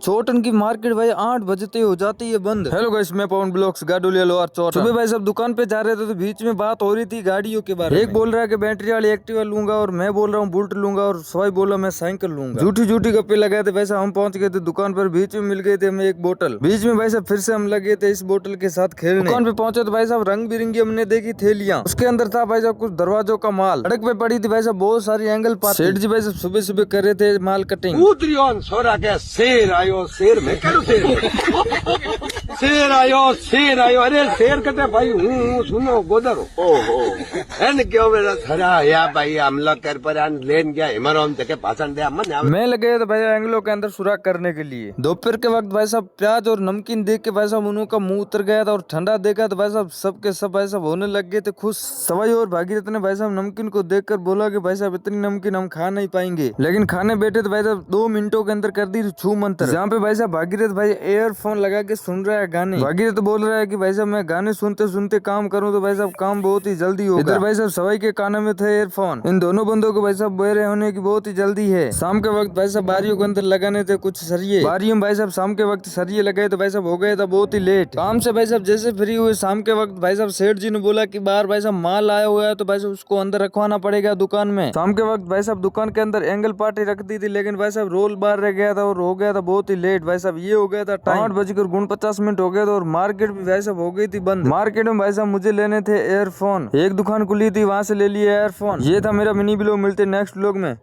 छोटन की मार्केट भाई 8 बजते हो जाती है बंद। हेलो गाइस, मैं पवन ब्लॉग्स गाडोलिया लोअर चौट। सुबह भाई सब दुकान पे जा रहे थे तो बीच में बात हो रही थी गाड़ियों के बारे में। एक बोल रहा है कि बैटरी वाली एक्टिवा लूंगा और मैं बोल रहा हूँ बुलेट लूंगा और सवाई बोला मैं साइकिल लूंगा। झूठी झूठी गप्पे लगाए थे। वैसा हम पहुंच गए थे दुकान पर, बीच में मिल गए थे हमें एक बोतल। बीच में भाई साहब फिर से हम लगे थे इस बोतल के साथ खेलने। दुकान पे पहुंचे तो भाई साहब रंग बिरंगी हमने देखी थैलियां, उसके अंदर था भाई साहब कुछ दरवाजों का माल। सड़क पे पड़ी थी भाई साहब बहुत सारी एंगल पाती। सेठ जी भाई साहब सुबह सुबह कर रहे थे माल कटिंग। छोरा के शेर आयो, शेर में करो शेर शेर आयो अरे शेर कहते भाई हूँ सुनो गोदर ओहो एन क्यों मेरा थरा या भाई हमला कर पर लेन गया हिमरोम तक भाषण दे मन मैं लगे तो भाई एंगलों के अंदर सुराख करने के लिए। दोपहर के वक्त भाई साहब प्याज और नमकीन देख के भाई साहब उन्हों का मुंह उतर गया था और ठंडा देखा तो भाई साहब सबके सब भाई साहब होने लग गए थे खुश। सवाई और भागीरथ ने भाई साहब नमकीन को देखकर बोला कि भाई साहब इतनी नमकीन हम खा नहीं पाएंगे, लेकिन खाने बैठे तो भाई साहब 2 मिनटों के अंदर कर दी छू मंत्र। जहाँ पे भाई साहब भागीरथ भाई एयरफोन लगा के सुन रहा है गाने। भागीरथ बोल रहा है कि भाई साहब मैं गाने सुनते सुनते काम करूँ तो भाई साहब काम बहुत ही जल्दी होगा। इधर भाई साहब सवाई के कानों में थे एयरफोन। इन दोनों बंदों को भाई साहब बहरे होने की बहुत ही जल्दी है। शाम के वक्त भाई साहब बारियों के अंदर लगाने थे कुछ सरिये। बारियों में भाई साहब शाम के वक्त सरिये लगाए तो भाई साहब हो गया था बहुत ही लेट। काम से भाई साहब जैसे फ्री हुए शाम के वक्त भाई साहब सेठ जी ने बोला कि बाहर भाई साहब माल आया हुआ है तो भाई साहब उसको अंदर रखवाना पड़ेगा दुकान में। शाम के वक्त भाई साहब दुकान के अंदर एंगल पार्टी रख दी थी, लेकिन भाई साहब रोल बाहर रह गया था और हो गया था बहुत ही लेट। भाई साहब ये हो गया था टाइम 8:49 हो गया था और मार्केट भी भाई साहब हो गई थी बंद। मार्केट में भाई साहब मुझे लेने थे एयरफोन, एक दुकान खुली थी वहां से ले लिए एयरफोन। ये था मेरा मिनी ब्लॉग, मिलते नेक्स्ट ब्लॉग में।